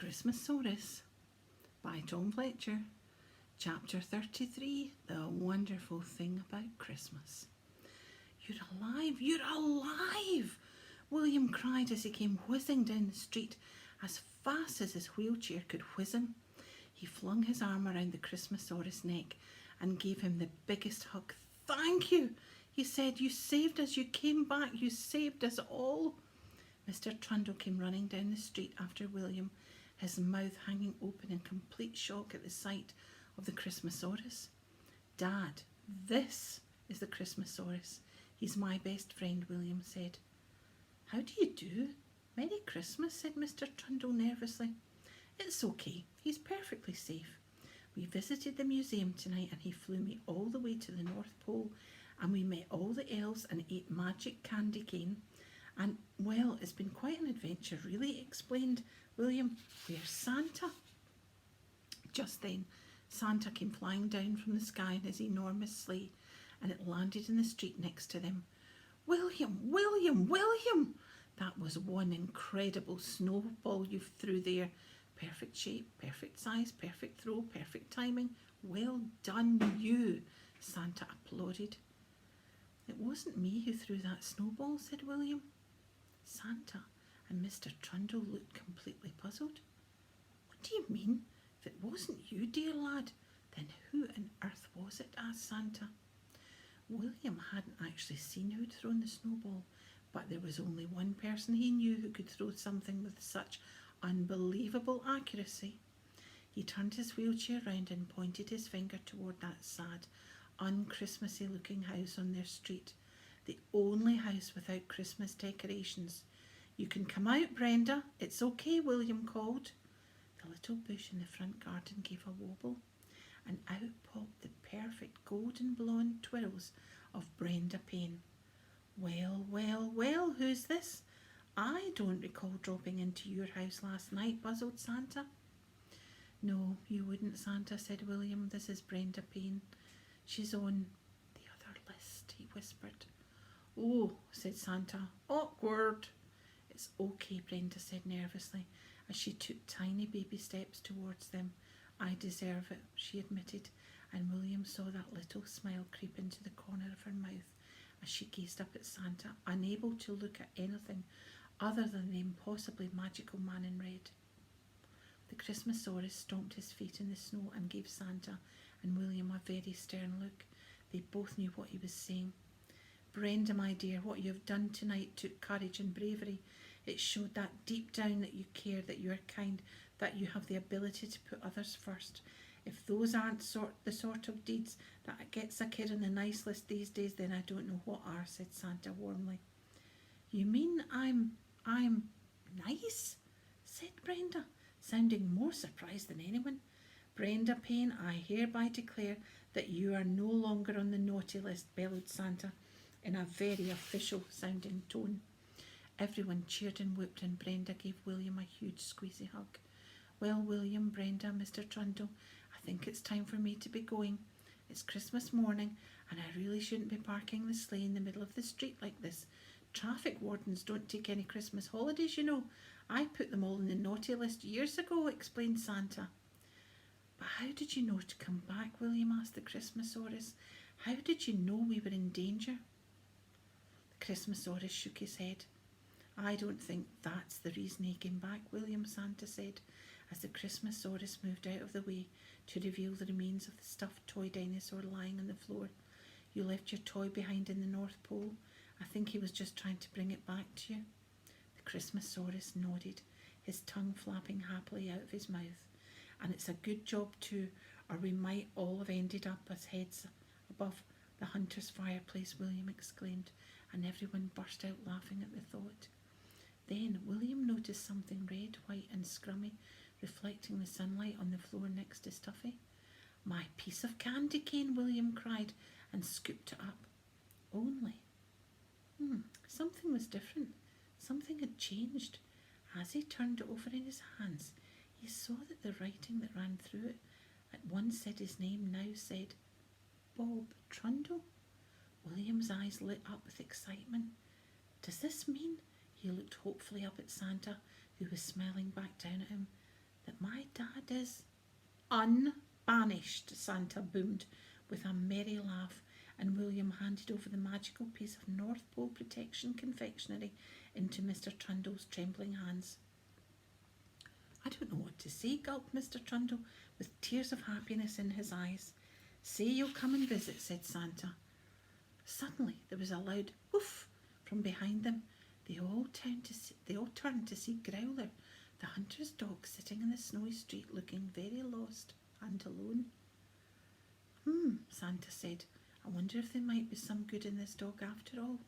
Christmasaurus by Tom Fletcher. Chapter 33, The Wonderful Thing About Christmas. You're alive! You're alive! William cried as he came whizzing down the street as fast as his wheelchair could whiz him. He flung his arm around the Christmasaurus' neck and gave him the biggest hug. "Thank you," he said. "You saved us. You came back. You saved us all." Mr. Trundle came running down the street after William, his mouth hanging open in complete shock at the sight of the Christmasaurus. "Dad, this is the Christmasaurus. He's my best friend," William said. "How do you do? Merry Christmas," said Mr. Trundle nervously. "It's okay. He's perfectly safe. We visited the museum tonight and he flew me all the way to the North Pole and we met all the elves and ate magic candy cane. And, well, it's been quite an adventure, really," explained William. "Where's Santa?" Just then, Santa came flying down from the sky in his enormous sleigh, and it landed in the street next to them. "William, William, William! That was one incredible snowball you threw there. Perfect shape, perfect size, perfect throw, perfect timing. Well done, you!" Santa applauded. "It wasn't me who threw that snowball," said William. Santa and Mr. Trundle looked completely puzzled. "What do you mean? If it wasn't you, dear lad, then who on earth was it?" asked Santa. William hadn't actually seen who'd thrown the snowball, but there was only one person he knew who could throw something with such unbelievable accuracy. He turned his wheelchair round and pointed his finger toward that sad, un-Christmassy looking house on their street, the only house without Christmas decorations. "You can come out, Brenda. It's okay," William called. The little bush in the front garden gave a wobble, and out popped the perfect golden blonde twirls of Brenda Payne. "Well, well, well, who's this? I don't recall dropping into your house last night," puzzled Santa. "No, you wouldn't, Santa," said William. "This is Brenda Payne. She's on the other list," he whispered. "Oh," said Santa. "Awkward." "It's okay," Brenda said nervously, as she took tiny baby steps towards them. "I deserve it," she admitted, and William saw that little smile creep into the corner of her mouth as she gazed up at Santa, unable to look at anything other than the impossibly magical man in red. The Christmasaurus stomped his feet in the snow and gave Santa and William a very stern look. They both knew what he was saying. "Brenda, my dear, what you have done tonight took courage and bravery. It showed that deep down that you care, that you are kind, that you have the ability to put others first. If those aren't the sort of deeds that gets a kid on the nice list these days, then I don't know what are," said Santa warmly. "You mean I'm nice?" said Brenda, sounding more surprised than anyone. "Brenda Payne, I hereby declare that you are no longer on the naughty list," bellowed Santa in a very official sounding tone. Everyone cheered and whooped, and Brenda gave William a huge squeezy hug. "Well, William, Brenda, Mr. Trundle, I think it's time for me to be going. It's Christmas morning, and I really shouldn't be parking the sleigh in the middle of the street like this. Traffic wardens don't take any Christmas holidays, you know. I put them all on the naughty list years ago," explained Santa. "But how did you know to come back?" William asked the Christmasaurus. "How did you know we were in danger?" The Christmasaurus shook his head. "I don't think that's the reason he came back, William," Santa said, as the Christmasaurus moved out of the way to reveal the remains of the stuffed toy dinosaur lying on the floor. "You left your toy behind in the North Pole. I think he was just trying to bring it back to you." The Christmasaurus nodded, his tongue flapping happily out of his mouth. "And it's a good job too, or we might all have ended up as heads above the hunter's fireplace," William exclaimed, and everyone burst out laughing at the thought. Then William noticed something red, white and scrummy reflecting the sunlight on the floor next to Stuffy. "My piece of candy cane," William cried and scooped it up. Only something was different. Something had changed. As he turned it over in his hands, he saw that the writing that ran through it at once said his name, now said Bob Trundle. William's eyes lit up with excitement. "Does this mean—" He looked hopefully up at Santa, who was smiling back down at him. My dad is unbanished, Santa boomed with a merry laugh, and William handed over the magical piece of North Pole protection confectionery into Mr. Trundle's trembling hands. I don't know what to say, gulped Mr. Trundle, with tears of happiness in his eyes. Say you'll come and visit, said Santa. Suddenly there was a loud woof from behind them. They all turned to see Growler, the hunter's dog, sitting in the snowy street looking very lost and alone. Santa said. I wonder if there might be some good in this dog after all.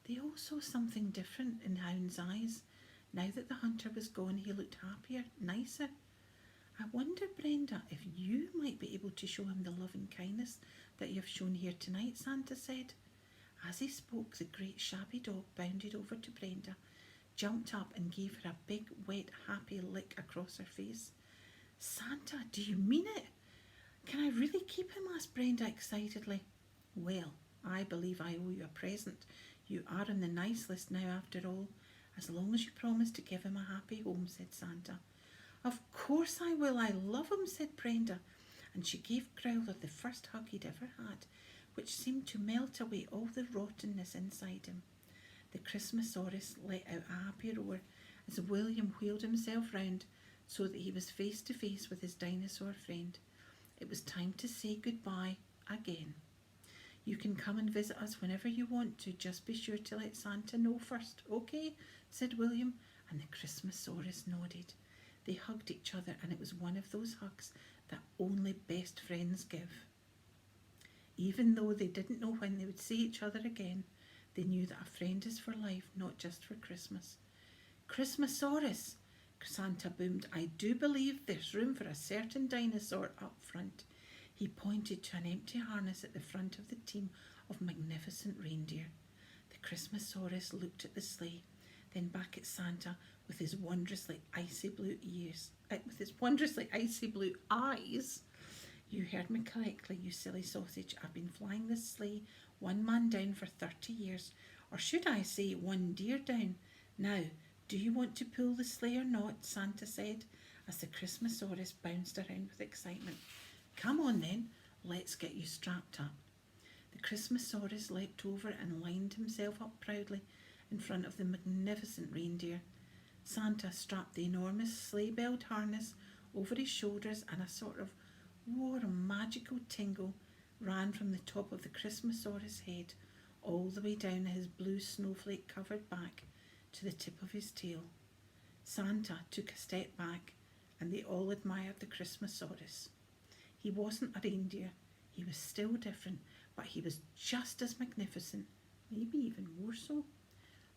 They all saw something different in Hound's eyes. Now that the hunter was gone, he looked happier, nicer. I wonder, Brenda, if you might be able to show him the love and kindness that you have shown here tonight, Santa said. As he spoke, the great shabby dog bounded over to Brenda, jumped up and gave her a big, wet, happy lick across her face. Santa, do you mean it? Can I really keep him? Asked Brenda excitedly. Well, I believe I owe you a present. You are on the nice list now after all, as long as you promise to give him a happy home, said Santa. Of course I will, I love him, said Brenda, and she gave Growler the first hug he'd ever had, which seemed to melt away all the rottenness inside him. The Christmasaurus let out a happy roar as William wheeled himself round so that he was face to face with his dinosaur friend. It was time to say goodbye again. You can come and visit us whenever you want to, just be sure to let Santa know first, okay? Said William, and the Christmasaurus nodded. They hugged each other, and it was one of those hugs that only best friends give. Even though they didn't know when they would see each other again, they knew that a friend is for life, not just for Christmas. Christmasaurus, Santa boomed, I do believe there's room for a certain dinosaur up front. He pointed to an empty harness at the front of the team of magnificent reindeer. The Christmasaurus looked at the sleigh, then back at Santa with his wondrously icy blue eyes. You heard me correctly, you silly sausage. I've been flying this sleigh one man down for 30 years, or should I say one deer down. Now, do you want to pull the sleigh or not? Santa said, as the Christmasaurus bounced around with excitement. Come on then, let's get you strapped up. The Christmasaurus leapt over and lined himself up proudly in front of the magnificent reindeer. Santa strapped the enormous sleigh-belled harness over his shoulders, and a sort of warm, magical tingle ran from the top of the Christmasaurus' head all the way down his blue snowflake-covered back to the tip of his tail. Santa took a step back, and they all admired the Christmasaurus. He wasn't a reindeer. He was still different, but he was just as magnificent, maybe even more so.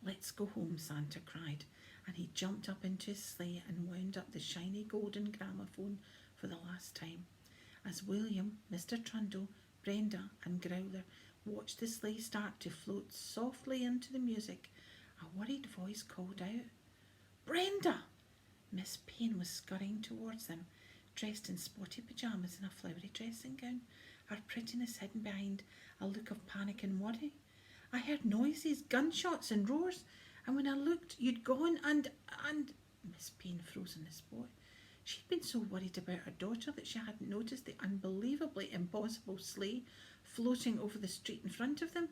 Let's go home, Santa cried, and he jumped up into his sleigh and wound up the shiny golden gramophone for the last time. As William, Mr. Trundle, Brenda and Growler watched the sleigh start to float softly into the music, a worried voice called out, Brenda! Miss Payne was scurrying towards them, dressed in spotty pyjamas and a flowery dressing gown, her prettiness hidden behind a look of panic and worry. I heard noises, gunshots and roars, and when I looked, you'd gone and Miss Payne froze on the spot. She'd been so worried about her daughter that she hadn't noticed the unbelievably impossible sleigh floating over the street in front of them.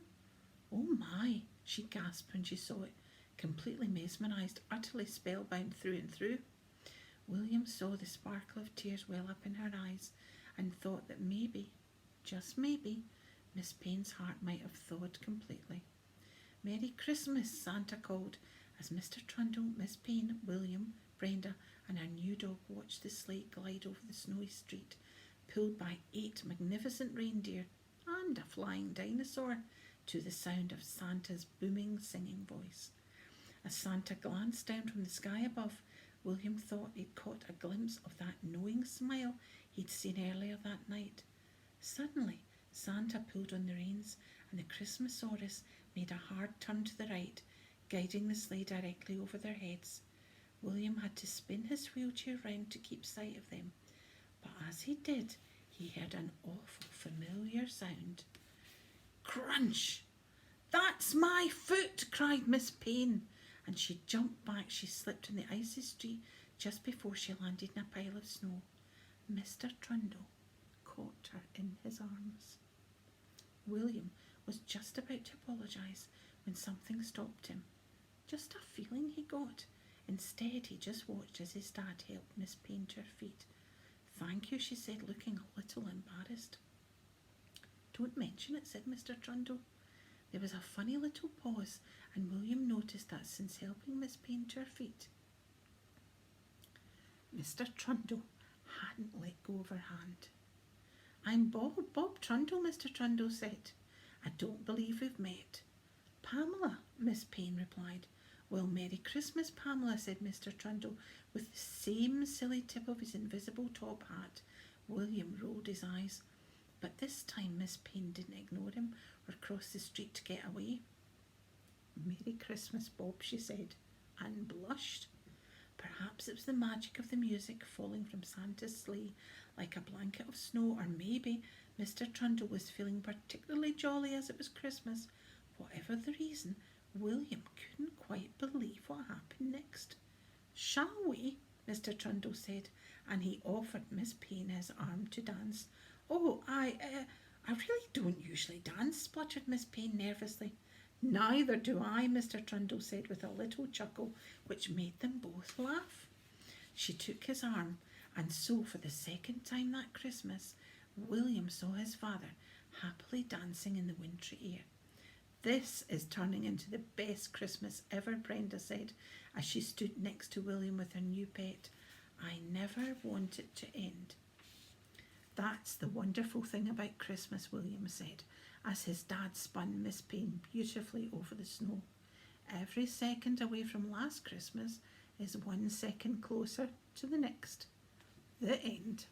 Oh my, she gasped when she saw it, completely mesmerised, utterly spellbound through and through. William saw the sparkle of tears well up in her eyes and thought that maybe, just maybe, Miss Payne's heart might have thawed completely. Merry Christmas, Santa called, as Mr. Trundle, Miss Payne, William, Brenda and her new dog watched the sleigh glide over the snowy street, pulled by 8 magnificent reindeer and a flying dinosaur, to the sound of Santa's booming singing voice. As Santa glanced down from the sky above, William thought he'd caught a glimpse of that knowing smile he'd seen earlier that night. Suddenly, Santa pulled on the reins, and the Christmasaurus made a hard turn to the right, guiding the sleigh directly over their heads. William had to spin his wheelchair round to keep sight of them, but as he did, he heard an awful familiar sound. Crunch! That's my foot! Cried Miss Payne, and she jumped back. She slipped on the icy street Just before she landed in a pile of snow, Mr. Trundle caught her in his arms. William was just about to apologise when something stopped him. Just a feeling he got. Instead, he just watched as his dad helped Miss Payne to her feet. "Thank you," she said, looking a little embarrassed. "Don't mention it," said Mr. Trundle. There was a funny little pause, and William noticed that since helping Miss Payne to her feet, Mr. Trundle hadn't let go of her hand. "I'm Bob Trundle," Mr. Trundle said. "I don't believe we've met." "Pamela," Miss Payne replied. "Well, Merry Christmas, Pamela," said Mr. Trundle, with the same silly tip of his invisible top hat. William rolled his eyes, but this time Miss Payne didn't ignore him or cross the street to get away. "Merry Christmas, Bob," she said, and blushed. Perhaps it was the magic of the music falling from Santa's sleigh like a blanket of snow, or maybe Mr. Trundle was feeling particularly jolly as it was Christmas. Whatever the reason, William couldn't quite believe what happened next. "Shall we?" Mr. Trundle said, and he offered Miss Payne his arm to dance. "Oh, I really don't usually dance," spluttered Miss Payne nervously. "Neither do I," Mr. Trundle said with a little chuckle which made them both laugh. She took his arm, and so for the second time that Christmas, William saw his father happily dancing in the wintry air. "This is turning into the best Christmas ever," Brenda said as she stood next to William with her new pet. "I never want it to end." "That's the wonderful thing about Christmas," William said, as his dad spun Miss Payne beautifully over the snow. "Every second away from last Christmas is 1 second closer to the next." The end.